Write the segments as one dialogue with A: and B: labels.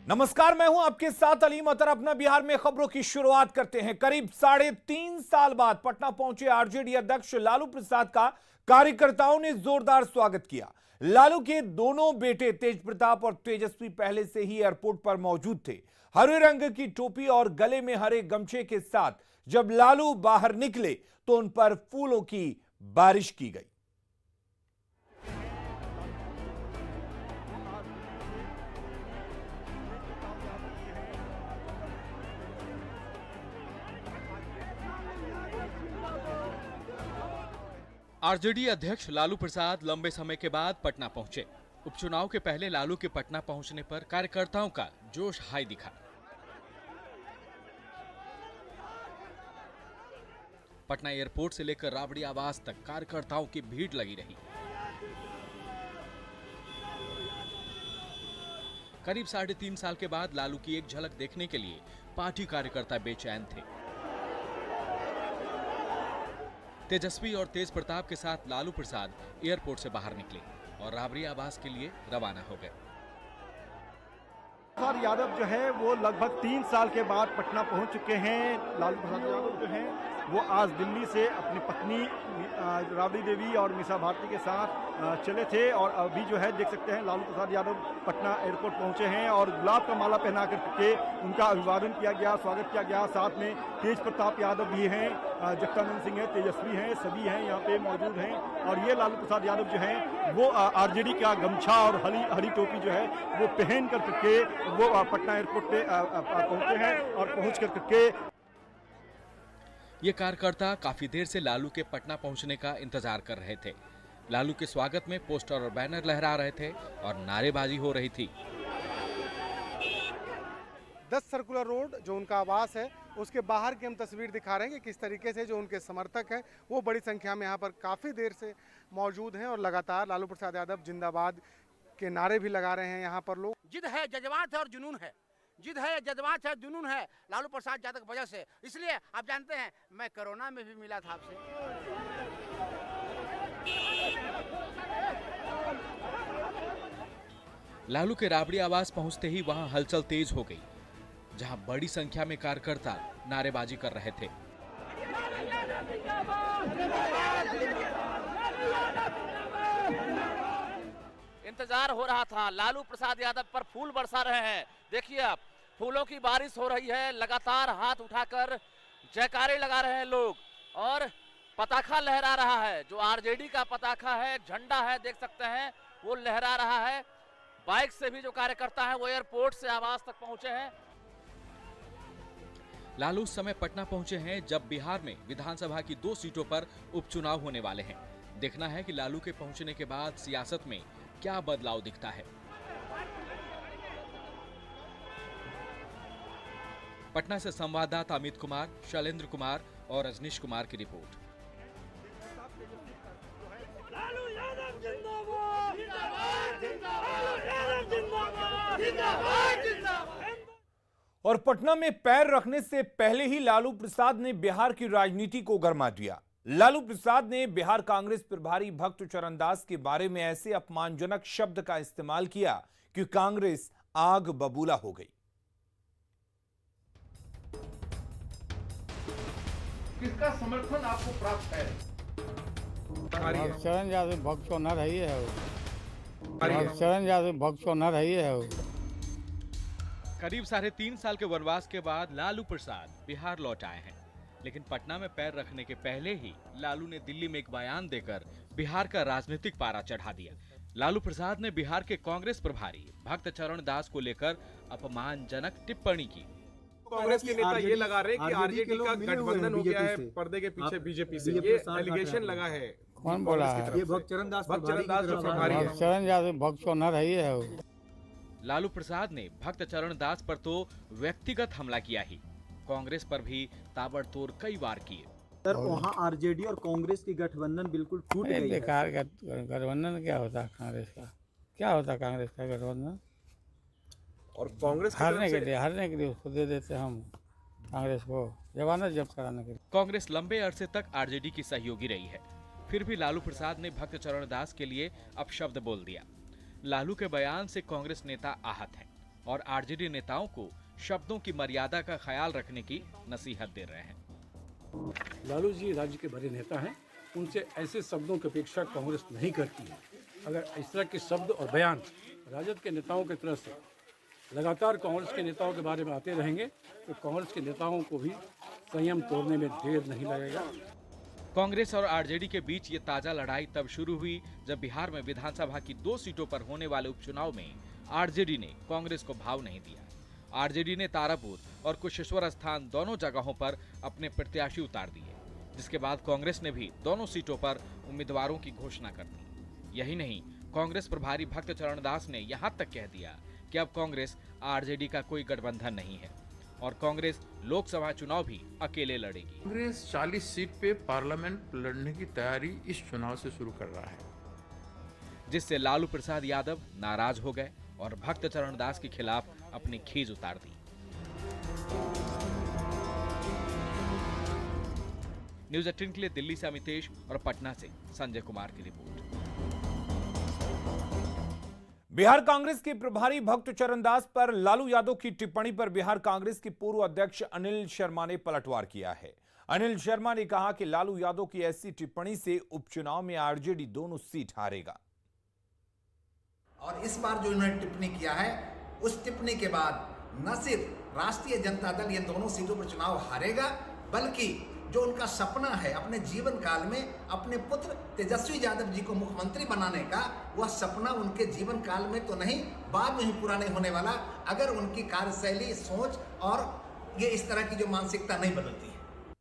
A: नमस्कार, मैं हूं आपके साथ अलीम अतर। अपना बिहार में खबरों की शुरुआत करते हैं। करीब 3.5 साल बाद पटना पहुंचे आरजेडी अध्यक्ष लालू प्रसाद का कार्यकर्ताओं ने जोरदार स्वागत किया। लालू के दोनों बेटे तेज प्रताप और तेजस्वी पहले से ही एयरपोर्ट पर मौजूद थे। हरे रंग की टोपी और गले में हरे गमछे के साथ जब लालू बाहर निकले तो उन पर फूलों की बारिश की गई।
B: आरजेडी अध्यक्ष लालू प्रसाद लंबे समय के बाद पटना पहुंचे। उपचुनाव के पहले लालू के पटना पहुंचने पर कार्यकर्ताओं का जोश हाई दिखा। पटना एयरपोर्ट से लेकर राबड़ी आवास तक कार्यकर्ताओं की भीड़ लगी रही। करीब 3.5 साल के बाद लालू की एक झलक देखने के लिए पार्टी कार्यकर्ता बेचैन थे। तेजस्वी और तेज प्रताप के साथ लालू प्रसाद एयरपोर्ट से बाहर निकले और राबड़ी आवास के लिए रवाना हो गए।
C: प्रसाद यादव जो है वो लगभग 3 साल के बाद पटना पहुंच चुके हैं। लालू प्रसाद यादव जो है वो आज दिल्ली से अपनी पत्नी राबड़ी देवी और मीसा भारती के साथ चले थे और अभी जो है देख सकते हैं लालू प्रसाद यादव पटना एयरपोर्ट पहुंचे हैं और गुलाब का माला पहना करके उनका अभिवादन किया गया, स्वागत किया गया। साथ में तेज प्रताप यादव भी हैं, जगदानंद सिंह है, तेजस्वी हैं, सभी हैं यहाँ पे मौजूद हैं। और ये लालू प्रसाद यादव जो है वो आरजेडी का गमछा और हरी टोपी जो है वो पहन करके वो पटना एयरपोर्ट पे पहुंचे हैं और पहुंच करके
B: ये कार्यकर्ता काफी देर से लालू के पटना पहुंचने का इंतजार कर रहे थे। लालू के स्वागत में पोस्टर और बैनर लहरा रहे थे और नारेबाजी हो रही थी।
D: 10 सर्कुलर रोड जो उनका आवास है उसके बाहर की हम तस्वीर दिखा रहे हैं कि किस तरीके से जो उनके समर्थक हैं वो बड़ी संख्या में यहाँ पर काफ़ी देर से मौजूद हैं और लगातार लालू प्रसाद यादव जिंदाबाद के नारे भी लगा रहे हैं। यहाँ पर लोग
E: जिद है, जज्बात है और जुनून है। जिद है, जज्बात है, जुनून है लालू प्रसाद यादव की वजह से। इसलिए आप जानते हैं मैं कोरोना में भी मिला था आपसे।
B: लालू के राबड़ी आवास पहुंचते ही वहां हलचल तेज हो गई, जहां बड़ी संख्या में कार्यकर्ता नारेबाजी कर रहे थे।
E: इंतजार हो रहा था, लालू प्रसाद यादव पर फूल बरसा रहे हैं। देखिए आप, फूलों की बारिश हो रही है। लगातार हाथ उठाकर जयकारे लगा रहे हैं लोग और पताखा लहरा रहा है। जो आरजेडी का पताखा है, झंडा है, देख सकते हैं वो लहरा रहा है। बाइक से भी जो कार्यकर्ता है वो एयरपोर्ट से आवास तक पहुंचे हैं।
B: लालू उस समय पटना पहुंचे हैं जब बिहार में विधानसभा की 2 सीटों पर उपचुनाव होने वाले हैं। देखना है कि लालू के पहुंचने के बाद सियासत में क्या बदलाव दिखता है। पटना से संवाददाता अमित कुमार, शैलेंद्र कुमार और रजनीश कुमार की रिपोर्ट।
F: लालू यादव जिंदाबाद, जिंदाबाद, जिंदाबाद, यादव जिंदाबाद, जिंदाबाद, जिंदाबाद।
A: और पटना में पैर रखने से पहले ही लालू प्रसाद ने बिहार की राजनीति को गरमा दिया। लालू प्रसाद ने बिहार कांग्रेस प्रभारी भक्त चरण दास के बारे में ऐसे अपमानजनक शब्द का इस्तेमाल किया कि कांग्रेस आग बबूला हो गई।
G: किसका समर्थन आपको प्राप्त है?
H: चरण यादव भक्त को न रही है चरण यादव भक्त को न रही है।
B: करीब 3.5 साल के वनवास के बाद लालू प्रसाद बिहार लौट आए हैं, लेकिन पटना में पैर रखने के पहले ही लालू ने दिल्ली में एक बयान देकर बिहार का राजनीतिक पारा चढ़ा दिया। लालू प्रसाद ने बिहार के कांग्रेस प्रभारी भक्त चरण दास को लेकर अपमानजनक टिप्पणी की।
G: कांग्रेस के नेता ये लगा रहे हैं कि आरजेडी का गठबंधन हो गया है पर्दे के पीछे बीजेपी से, ये एलिगेशन लगा है।
H: कौन बोला है?
G: ये भक्त चरण दास प्रभारी है।
H: चरण यादव भक्त को न रही है।
B: लालू प्रसाद ने भक्त चरण दास पर तो व्यक्तिगत हमला किया ही, कांग्रेस पर भी ताबड़तोड़ कई वार किए।
I: सर वहाँ आरजेडी और कांग्रेस की गठबंधन बिल्कुल टूट गई है।
H: बेकार गठबंधन क्या होता है कांग्रेस का? क्या होता है कांग्रेस का गठबंधन?
G: और कांग्रेस
H: हारने के लिए उसको दे देते हम कांग्रेस को जमानत जब्त कराने के लिए।
B: कांग्रेस लंबे अरसे तक आरजेडी की सहयोगी रही है, फिर भी लालू प्रसाद ने भक्त चरण दास के लिए अपशब्द बोल दिया। लालू के बयान से कांग्रेस नेता आहत हैं। और आरजेडी नेताओं को शब्दों की मर्यादा का ख्याल रखने की नसीहत दे रहे हैं।
H: लालू जी राज्य के बड़े नेता हैं, उनसे ऐसे शब्दों की अपेक्षा कांग्रेस नहीं करती है। अगर इस तरह के शब्द और बयान राजद के नेताओं की तरफ से लगातार कांग्रेस के नेताओं के बारे में आते रहेंगे तो कांग्रेस के नेताओं को भी संयम तोड़ने में देर नहीं लगेगा।
B: कांग्रेस और आरजेडी के बीच ये ताजा लड़ाई तब शुरू हुई जब बिहार में विधानसभा की 2 सीटों पर होने वाले उपचुनाव में आरजेडी ने कांग्रेस को भाव नहीं दिया। आरजेडी ने तारापुर और कुशेश्वर स्थान दोनों जगहों पर अपने प्रत्याशी उतार दिए, जिसके बाद कांग्रेस ने भी दोनों सीटों पर उम्मीदवारों की घोषणा कर दी। यही नहीं, कांग्रेस प्रभारी भक्त चरण दास ने यहां तक कह दिया कि अब कांग्रेस आरजेडी का कोई गठबंधन नहीं है और कांग्रेस लोकसभा चुनाव भी अकेले लड़ेगी।
J: कांग्रेस 40 सीट पे पार्लियामेंट लड़ने की तैयारी इस चुनाव से शुरू कर रहा है,
B: जिससे लालू प्रसाद यादव नाराज हो गए और भक्त चरण दास के खिलाफ अपनी खीज उतार दी। न्यूज़ 18 के लिए दिल्ली से अमितेश और पटना से संजय कुमार की रिपोर्ट।
A: बिहार कांग्रेस के प्रभारी भक्त चरण दास पर लालू यादव की टिप्पणी पर बिहार कांग्रेस के पूर्व अध्यक्ष अनिल शर्मा ने पलटवार किया है। अनिल शर्मा ने कहा कि लालू यादव की ऐसी टिप्पणी से उपचुनाव में आरजेडी दोनों सीट हारेगा।
K: और इस बार जो इन्होंने टिप्पणी किया है, उस टिप्पणी के बाद न सिर्फ राष्ट्रीय जनता दल ये दोनों सीटों पर चुनाव हारेगा, बल्कि जो उनका सपना है अपने जीवन काल में अपने पुत्र तेजस्वी यादव जी को मुख्यमंत्री बनाने का, वह सपना उनके जीवन काल में तो नहीं, बाद में ही पूरा नहीं होने वाला, अगर उनकी कार्यशैली, सोच और ये इस तरह की जो मानसिकता नहीं बदलती है।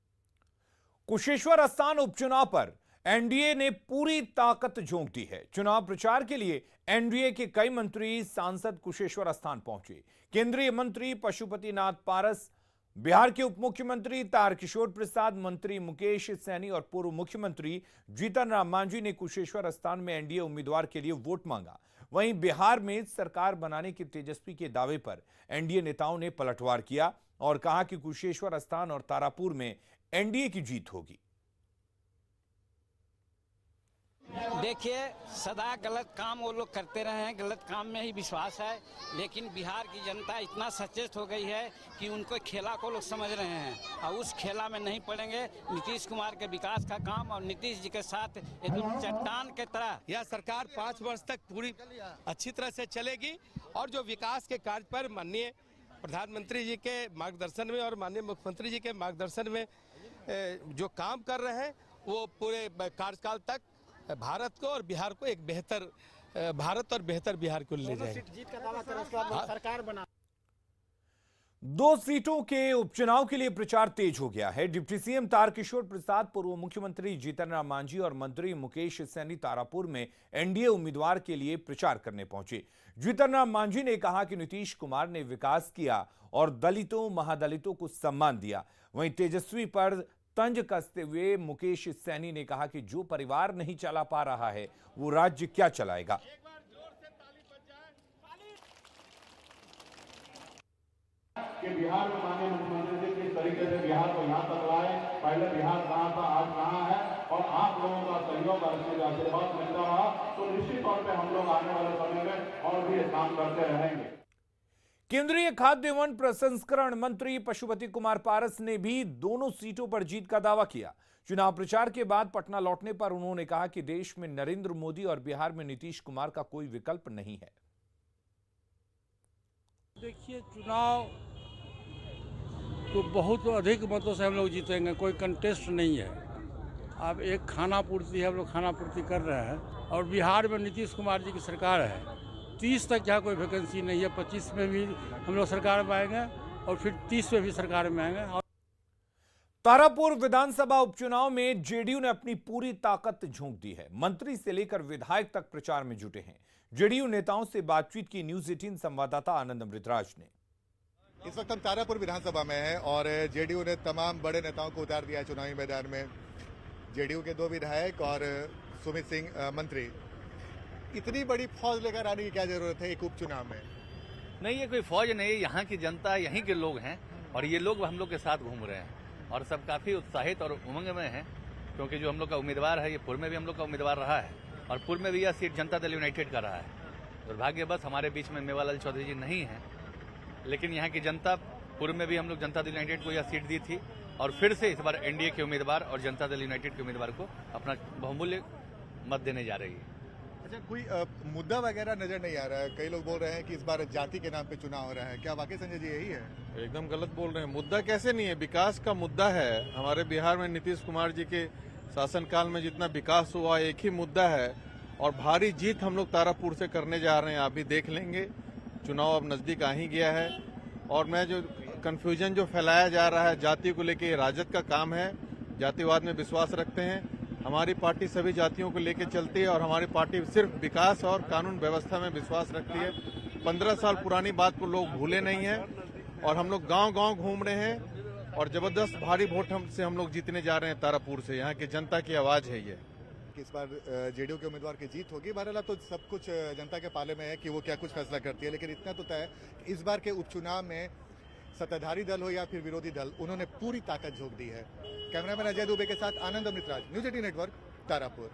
A: कुशेश्वर स्थान उपचुनाव पर एनडीए ने पूरी ताकत झोंक दी है। चुनाव प्रचार के लिए एनडीए के कई मंत्री, सांसद कुशेश्वर स्थान पहुंचे। केंद्रीय मंत्री पशुपति नाथ पारस, बिहार के उप मुख्यमंत्री तारकिशोर प्रसाद, मंत्री मुकेश सैनी और पूर्व मुख्यमंत्री जीतन राम मांझी ने कुशेश्वर स्थान में एनडीए उम्मीदवार के लिए वोट मांगा। वहीं बिहार में सरकार बनाने के तेजस्वी के दावे पर एनडीए नेताओं ने पलटवार किया और कहा कि कुशेश्वर स्थान और तारापुर में एनडीए की जीत होगी।
L: देखिए, सदा गलत काम वो लोग करते रहे हैं, गलत काम में ही विश्वास है, लेकिन बिहार की जनता इतना सचेत हो गई है कि उनको खेला को लोग समझ रहे हैं और उस खेला में नहीं पड़ेंगे। नीतीश कुमार के विकास का काम और नीतीश जी के साथ एकदम चट्टान के तरह
M: यह सरकार 5 वर्ष तक पूरी अच्छी तरह से चलेगी और जो विकास के कार्य पर माननीय प्रधानमंत्री जी के मार्गदर्शन में और माननीय मुख्यमंत्री जी के मार्गदर्शन में जो काम कर रहे हैं, वो पूरे कार्यकाल तक भारत को और बिहार को एक बेहतर भारत और बेहतर बिहार को ले जाएंगे।
D: जीत का दावा करें, उसके बाद सरकार बना।
A: 2 सीटों के उपचुनाव के लिए प्रचार तेज हो गया है। डिप्टी सीएम तारकिशोर प्रसाद, पूर्व मुख्यमंत्री जीतन राम मांझी और मंत्री मुकेश सैनी तारापुर में एनडीए उम्मीदवार के लिए प्रचार करने पहुंचे। जीतन राम मांझी ने कहा कि नीतीश कुमार ने विकास किया और दलितों, महादलितों को सम्मान दिया। वहीं तेजस्वी पर तंज कसते हुए मुकेश सैनी ने कहा कि जो परिवार नहीं चला पा रहा है वो राज्य क्या चलाएगा।
N: कि बिहार में माननीय मुख्यमंत्री जी किस तरीके से बिहार को यहाँ तक लाए, पहले बिहार कहाँ था, आज कहाँ है, और आप लोगों का सहयोग और आशीर्वाद मिलता रहा तो निश्चित तौर पे हम लोग आने वाले समय में और भी काम करते रहेंगे।
A: केंद्रीय खाद्य एवं प्रसंस्करण मंत्री पशुपति कुमार पारस ने भी दोनों सीटों पर जीत का दावा किया। चुनाव प्रचार के बाद पटना लौटने पर उन्होंने कहा कि देश में नरेंद्र मोदी और बिहार में नीतीश कुमार का कोई विकल्प नहीं है।
H: देखिए, चुनाव तो बहुत अधिक मतों से हम लोग जीतेंगे, कोई कंटेस्ट नहीं है। अब एक खाना पूर्ति है, हम लोग खाना पूर्ति कर रहे हैं और बिहार में नीतीश कुमार जी की सरकार है। 30 तक यहाँ कोई वैकेंसी नहीं है, 25 में भी हम लोग सरकार में आएंगे और फिर 30 में भी सरकार में आएंगे।
A: तारापुर विधानसभा उपचुनाव में जेडीयू ने अपनी पूरी ताकत झोंक दी है। मंत्री से लेकर विधायक तक प्रचार में जुटे हैं। जेडीयू नेताओं से बातचीत की न्यूज़ 18 संवाददाता आनंद अमृतराज ने।
O: इस वक्त हम तारापुर विधानसभा में हैं और जेडीयू ने तमाम बड़े नेताओं को उतार दिया चुनावी मैदान में। जेडीयू के 2 विधायक और सुमित सिंह मंत्री। इतनी बड़ी फौज लेकर आने की क्या जरूरत है एक उपचुनाव में?
E: नहीं, ये कोई फौज नहीं, यहाँ की जनता, यहीं के लोग हैं और ये लोग हम लोग के साथ घूम रहे हैं और सब काफी उत्साहित और उमंग में हैं, क्योंकि जो हम लोग का उम्मीदवार है, ये पूर्व में भी हम लोग का उम्मीदवार रहा है और पूर्व में भी यह सीट जनता दल यूनाइटेड का रहा है। दुर्भाग्यवश हमारे बीच में मेवालाल चौधरी जी नहीं है,
P: लेकिन यहाँ की जनता, पूर्व में भी हम लोग जनता दल यूनाइटेड को यह सीट दी थी और फिर से इस बार एनडीए के उम्मीदवार और जनता दल यूनाइटेड के उम्मीदवार को अपना बहुमूल्य मत देने जा रही है।
O: अच्छा, कोई मुद्दा वगैरह नजर नहीं आ रहा है। कई लोग बोल रहे हैं कि इस बार जाति के नाम पे चुनाव हो रहा है, क्या वाकई संजय जी यही है?
Q: एकदम गलत बोल रहे हैं। मुद्दा कैसे नहीं है, विकास का मुद्दा है। हमारे बिहार में नीतीश कुमार जी के शासनकाल में जितना विकास हुआ एक ही मुद्दा है और भारी जीत हम लोग तारापुर से करने जा रहे हैं। आप भी देख लेंगे, चुनाव अब नजदीक आ ही गया है। और मैं जो कंफ्यूजन जो फैलाया जा रहा है जाति को लेके, राजद का काम है। जातिवाद में विश्वास रखते हैं। हमारी पार्टी सभी जातियों को लेकर चलती है और हमारी पार्टी सिर्फ विकास और कानून व्यवस्था में विश्वास रखती है। 15 साल पुरानी बात को लोग भूले नहीं हैं और हम लोग गांव-गांव घूम रहे हैं और जबरदस्त भारी वोट से हम लोग जीतने जा रहे हैं तारापुर से। यहाँ की जनता की आवाज है ये।
O: इस बार जेडीयू के उम्मीदवार की जीत होगी। बहरहाल तो सब कुछ जनता के पाले में है कि वो क्या कुछ फैसला करती है, लेकिन इतना तो तय है कि इस बार के उपचुनाव में सत्ताधारी दल हो या फिर विरोधी दल, उन्होंने पूरी ताकत झोंक दी है। कैमरामैन अजय दुबे के साथ आनंद अमृतराज, न्यूज 18 नेटवर्क, तारापुर।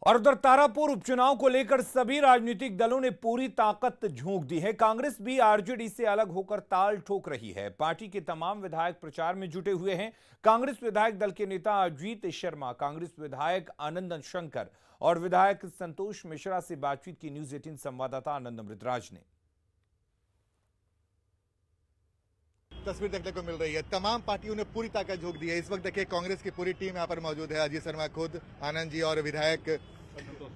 A: और उधर तारापुर उपचुनाव को लेकर सभी राजनीतिक दलों ने पूरी ताकत झोंक दी है। कांग्रेस भी आरजेडी से अलग होकर ताल ठोक रही है। पार्टी के तमाम विधायक प्रचार में जुटे हुए हैं। कांग्रेस विधायक दल के नेता अजीत शर्मा, कांग्रेस विधायक आनंद शंकर और विधायक संतोष मिश्रा से बातचीत की न्यूज 18 संवाददाता आनंद अमृतराज ने।
O: तस्वीर देखने को मिल रही है, तमाम पार्टियों ने पूरी ताकत झोंक दी है। इस वक्त देखिए कांग्रेस की पूरी टीम यहाँ पर मौजूद है। अजीत शर्मा खुद, आनंद जी और विधायक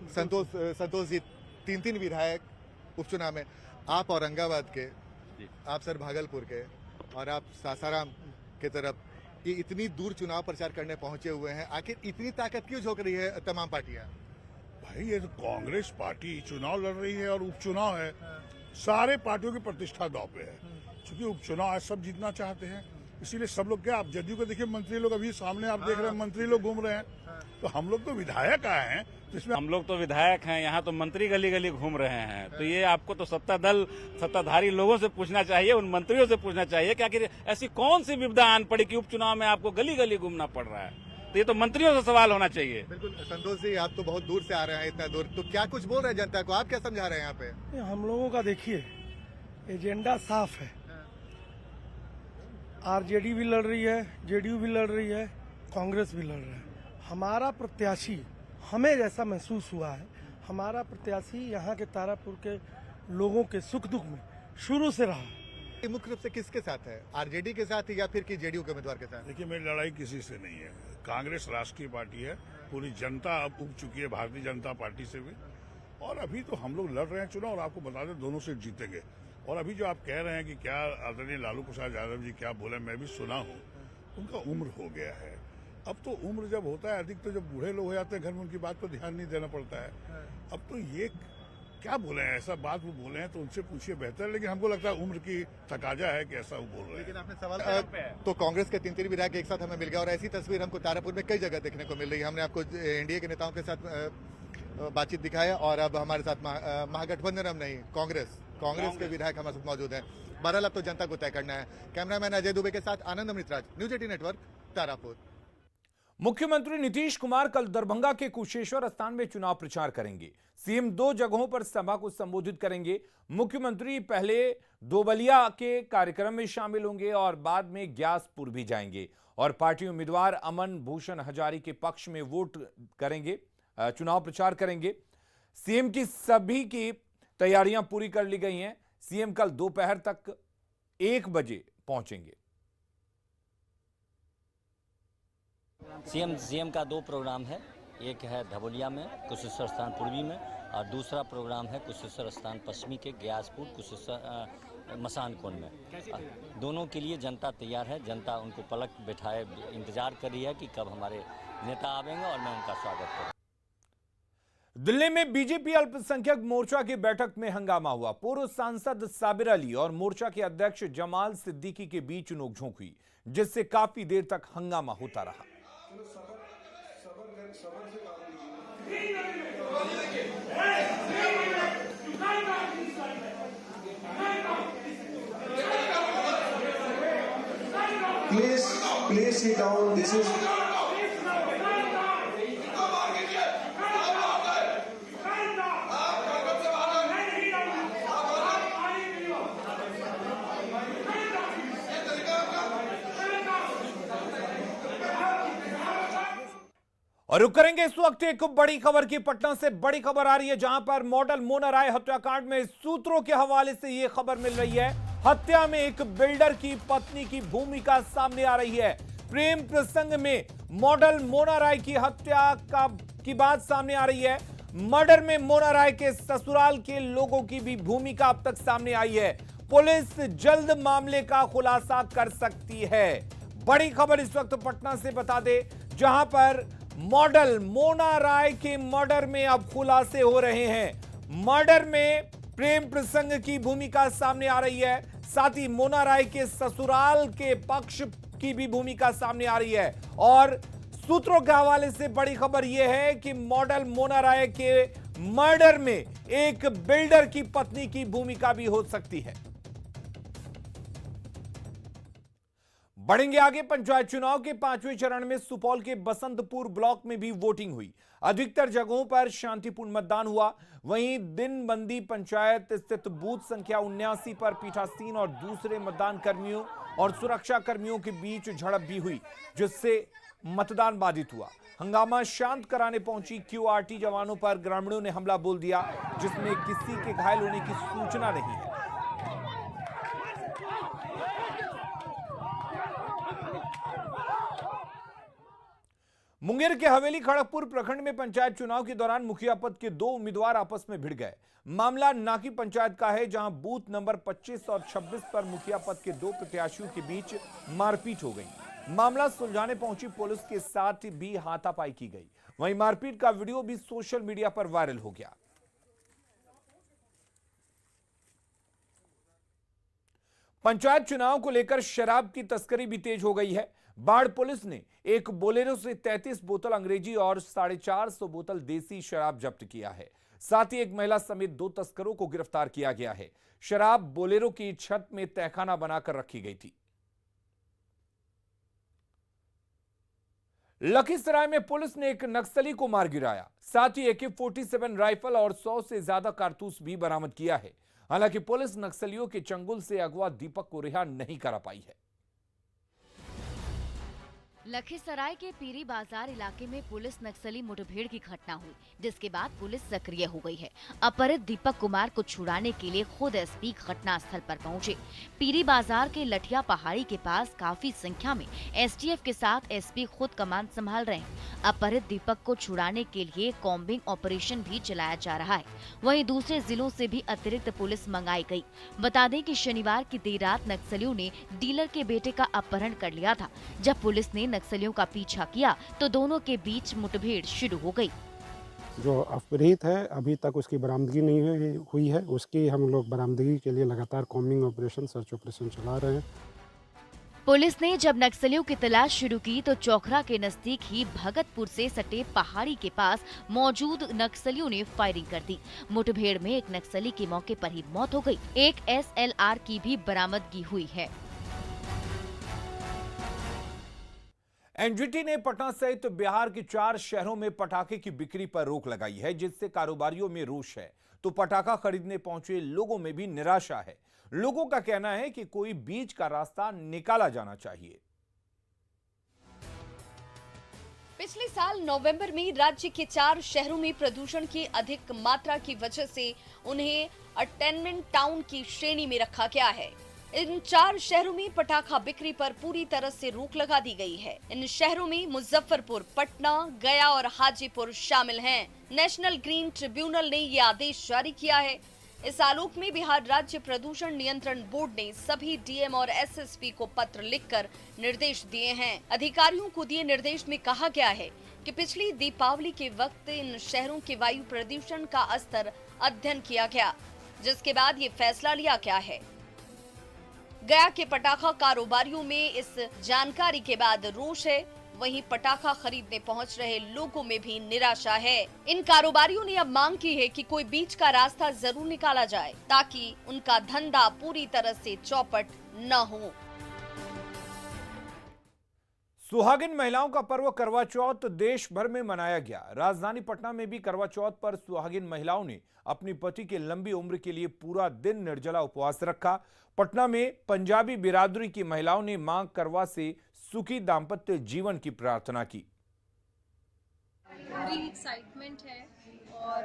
O: संतोष जी, तीन विधायक उपचुनाव में। आप औरंगाबाद के, आप सर भागलपुर के और आप सासाराम के तरफ, ये इतनी दूर चुनाव प्रचार करने पहुंचे हुए हैं। आखिर इतनी ताकत क्यों झोंक रही है तमाम पार्टियां?
R: भाई ये तो कांग्रेस पार्टी चुनाव लड़ रही है और उपचुनाव है, सारे पार्टियों की प्रतिष्ठा दांव पे है। क्योंकि उपचुनाव आज सब जीतना चाहते हैं, इसीलिए सब लोग क्या, आप जदयू को देखिए, मंत्री लोग अभी सामने आप देख रहे हैं, मंत्री लोग घूम रहे हैं। तो हम लोग तो विधायक आए हैं, तो इसमें
S: हम लोग तो विधायक हैं, यहाँ तो मंत्री गली गली घूम रहे हैं। तो ये आपको तो सत्ताधारी लोगों से पूछना चाहिए, उन मंत्रियों से पूछना चाहिए कि आखिर ऐसी कौन सी विपदा आन पड़ी कि उपचुनाव में आपको गली गली घूमना पड़ रहा है। तो ये तो मंत्रियों से सवाल होना चाहिए।
O: बिल्कुल संतोष जी, आप तो बहुत दूर से आ रहे हैं, इतना दूर, तो क्या कुछ बोल रहे हैं जनता को, आप क्या समझा रहे हैं यहाँ पे?
T: हम लोगों का देखिए एजेंडा साफ है। आरजेडी भी लड़ रही है, जेडीयू भी लड़ रही है, कांग्रेस भी लड़ रहा है। हमारा प्रत्याशी, हमें जैसा महसूस हुआ है, हमारा प्रत्याशी यहाँ के तारापुर के लोगों के सुख दुख में शुरू से रहा।
O: मुख्य रूप से किसके साथ है, आरजेडी के साथ या फिर कि जेडीयू के उम्मीदवार के साथ?
R: देखिए, मेरी लड़ाई किसी से नहीं है। कांग्रेस राष्ट्रीय पार्टी है, पूरी जनता अब उग चुकी है भारतीय जनता पार्टी से भी, और अभी तो हम लोग लड़ रहे हैं चुनाव और आपको बता दें दोनों से जीतेंगे। और अभी जो आप कह रहे हैं कि क्या आदरणीय लालू प्रसाद यादव जी क्या बोले, मैं भी सुना हूँ, उनका उम्र हो गया है। अब तो उम्र जब होता है अधिक, तो जब बूढ़े लोग हो जाते हैं घर में, उनकी बात पर ध्यान नहीं देना पड़ता है। अब तो ये क्या बोले हैं, ऐसा बात वो बोले हैं तो उनसे पूछिए बेहतर। लेकिन हमको लगता है उम्र की तकाजा है कि ऐसा वो बोल रहे हैं।
O: लेकिन आपने सवाल तो कांग्रेस के तीन विधायक एक साथ हमें मिल गया और ऐसी तस्वीर हमको तारापुर में कई जगह देखने को मिल रही है। हमने आपको एनडीए के नेताओं के साथ बातचीत दिखाया और अब हमारे साथ महागठबंधन हम नहीं, कांग्रेस के विधायक हमारे साथ मौजूद हैं। बहरहाल अब तो जनता को तय करना है। कैमरामैन अजय दुबे के साथ आनंद अमृतराज, न्यूज 18 नेटवर्क, तारापुर।
A: मुख्यमंत्री नीतीश कुमार कल दरभंगा के कुशेश्वर स्थान में चुनाव प्रचार करेंगे। सीएम 2 जगहों पर सभा को संबोधित करेंगे। मुख्यमंत्री पहले दोबलिया के कार्यक्रम में शामिल होंगे और बाद में ग्यासपुर भी जाएंगे और पार्टी उम्मीदवार अमन भूषण हजारी के पक्ष में वोट करेंगे, चुनाव प्रचार करेंगे। सीएम की सभी की तैयारियां पूरी कर ली गई हैं। सीएम कल दोपहर तक 1 बजे पहुंचेंगे।
U: सीएम का 2 प्रोग्राम है, एक है धबोलिया में कुशेश्वर स्थान पूर्वी में और दूसरा प्रोग्राम है कुशेश्वर स्थान पश्चिमी के ग्यासपुर कुशेश्वर मसान कोण में। दोनों के लिए जनता तैयार है, जनता उनको पलक बैठाए इंतजार कर रही है कि कब हमारे नेता आवेंगे और मैं उनका स्वागत करूँ।
A: दिल्ली में बीजेपी अल्पसंख्यक मोर्चा की बैठक में हंगामा हुआ। पूर्व सांसद साबिर अली और मोर्चा के अध्यक्ष जमाल सिद्दीकी के बीच नोकझोंक हुई, जिससे काफी देर तक हंगामा होता रहा।
V: Please sit down. This is
A: और रुक करेंगे इस वक्त एक बड़ी खबर की। पटना से बड़ी खबर आ रही है, जहां पर मॉडल मोना राय हत्याकांड में सूत्रों के हवाले से यह खबर मिल रही है। हत्या में एक बिल्डर की पत्नी की भूमिका सामने आ रही है। प्रेम प्रसंग में मॉडल मोना राय की हत्या की बात सामने आ रही है। मर्डर में मोना राय के ससुराल के लोगों की भी भूमिका अब तक सामने आई है। पुलिस जल्द मामले का खुलासा कर सकती है। बड़ी खबर इस वक्त पटना से बता दे, जहां पर मॉडल मोना राय के मर्डर में अब खुलासे हो रहे हैं। मर्डर में प्रेम प्रसंग की भूमिका सामने आ रही है, साथ ही मोना राय के ससुराल के पक्ष की भी भूमिका सामने आ रही है। और सूत्रों के हवाले से बड़ी खबर यह है कि मॉडल मोना राय के मर्डर में एक बिल्डर की पत्नी की भूमिका भी हो सकती है। बढ़ेंगे आगे। पंचायत चुनाव के 5वें चरण में सुपौल के बसंतपुर ब्लॉक में भी वोटिंग हुई। अधिकतर जगहों पर शांतिपूर्ण मतदान हुआ। वहीं दिनबंदी पंचायत स्थित बूथ संख्या 79 पर पीठासीन और दूसरे मतदान कर्मियों और सुरक्षा कर्मियों के बीच झड़प भी हुई, जिससे मतदान बाधित हुआ। हंगामा शांत कराने पहुंची क्यूआरटी जवानों पर ग्रामीणों ने हमला बोल दिया, जिसमें किसी के घायल होने की सूचना नहीं है। मुंगेर के हवेली खड़गपुर प्रखंड में पंचायत चुनाव के दौरान मुखिया पद के 2 उम्मीदवार आपस में भिड़ गए। मामला नाकी पंचायत का है, जहां बूथ नंबर 25 और 26 पर मुखिया पद के 2 प्रत्याशियों के बीच मारपीट हो गई। मामला सुलझाने पहुंची पुलिस के साथ भी हाथापाई की गई। वहीं मारपीट का वीडियो भी सोशल मीडिया पर वायरल हो गया। पंचायत चुनाव को लेकर शराब की तस्करी भी तेज हो गई है। बाढ़ पुलिस ने एक बोलेरो से 33 बोतल अंग्रेजी और 450 बोतल देसी शराब जब्त किया है। साथ ही एक महिला समेत 2 तस्करों को गिरफ्तार किया गया है। शराब बोलेरो की छत में तहखाना बनाकर रखी गई थी। लखीसराय में पुलिस ने एक नक्सली को मार गिराया। साथ ही AK-47 राइफल और 100 से ज्यादा कारतूस भी बरामद किया है। हालांकि पुलिस नक्सलियों के चंगुल से अगवा दीपक को रिहा नहीं करा पाई है।
C: लखीसराय के पीरी बाजार इलाके में पुलिस नक्सली मुठभेड़ की घटना हुई, जिसके बाद पुलिस सक्रिय हो गई है। अपहरित दीपक कुमार को छुड़ाने के लिए खुद एसपी घटनास्थल पर पहुंचे। पीरी बाजार के लठिया पहाड़ी के पास काफी संख्या में एसटीएफ के साथ एसपी खुद कमान संभाल रहे हैं। अपहरित दीपक को छुड़ाने के लिए कॉम्बिंग ऑपरेशन भी चलाया जा रहा है। वहीं दूसरे जिलों से भी अतिरिक्त पुलिस मंगाई गई। बता दें कि शनिवार की देर रात नक्सलियों ने डीलर के बेटे का अपहरण कर लिया था। जब पुलिस ने नक्सलियों का पीछा किया तो दोनों के बीच मुठभेड़ शुरू हो गई।
F: जो अपहृत है अभी तक उसकी बरामदगी नहीं हुई है। उसकी हम लोग बरामदगी के लिए लगातार कॉम्बिंग ऑपरेशन, सर्च ऑपरेशन चला रहे हैं।
C: पुलिस ने जब नक्सलियों की तलाश शुरू की तो चौखरा के नजदीक ही भगतपुर से सटे पहाड़ी के पास मौजूद नक्सलियों ने फायरिंग कर दी। मुठभेड़ में एक नक्सली की मौके पर ही मौत हो गई। एक SLR की भी बरामदगी हुई है।
A: एनजीटी ने पटना सहित बिहार के 4 शहरों में पटाखे की बिक्री पर रोक लगाई है, जिससे कारोबारियों में रोष है तो पटाखा खरीदने पहुंचे लोगों में भी निराशा है। लोगों का कहना है कि कोई बीच का रास्ता निकाला जाना चाहिए।
W: पिछले साल नवंबर में राज्य के 4 शहरों में प्रदूषण की अधिक मात्रा की वजह से उन्हें अटेनमेंट टाउन की श्रेणी में रखा गया है। इन 4 शहरों में पटाखा बिक्री पर पूरी तरह से रोक लगा दी गई है। इन शहरों में मुजफ्फरपुर, पटना, गया और हाजीपुर शामिल हैं। नेशनल ग्रीन ट्रिब्यूनल ने ये आदेश जारी किया है। इस आलोक में बिहार राज्य प्रदूषण नियंत्रण बोर्ड ने सभी डीएम और एसएसपी को पत्र लिखकर निर्देश दिए हैं। अधिकारियों को दिए निर्देश में कहा गया है कि पिछली दीपावली के वक्त इन शहरों के वायु प्रदूषण का स्तर अध्ययन किया गया, जिसके बाद ये फैसला लिया गया है। गया के पटाखा कारोबारियों में इस जानकारी के बाद रोष है, वहीं पटाखा खरीदने पहुंच रहे लोगों में भी निराशा है। इन कारोबारियों ने अब मांग की है कि कोई बीच का रास्ता जरूर निकाला जाए, ताकि उनका धंधा पूरी तरह से चौपट न हो।
A: सुहागिन महिलाओं का पर्व करवा चौथ देश भर में मनाया गया। राजधानी पटना में भी करवा चौथ पर सुहागिन महिलाओं ने अपनी पति के लंबी उम्र के लिए पूरा दिन निर्जला उपवास रखा। पटना में पंजाबी बिरादरी की महिलाओं ने मां करवा से सुखी दाम्पत्य जीवन की प्रार्थना की।
G: पूरी एक्साइटमेंट है और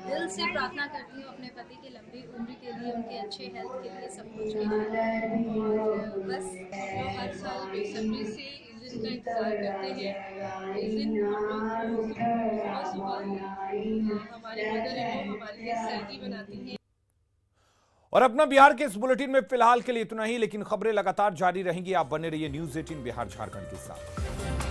G: दिल से प्रार्थना करती हूँ अपने पति की लंबी उम्र के लिए, उनके अच्छे हेल्थ के लिए, सब कुछ के लिए। और बस हम लोग हर साल बेसब्री से इस दिन का इंतजार करते हैं। इस दिन हम लोग सुबह सुबह हमारी मदर हमारे लिए सैलरी बनाती हैं।
A: और अपना बिहार के इस बुलेटिन में फिलहाल के लिए इतना ही, लेकिन खबरें लगातार जारी रहेंगी। आप बने रहिए न्यूज़ 18 बिहार झारखंड के साथ।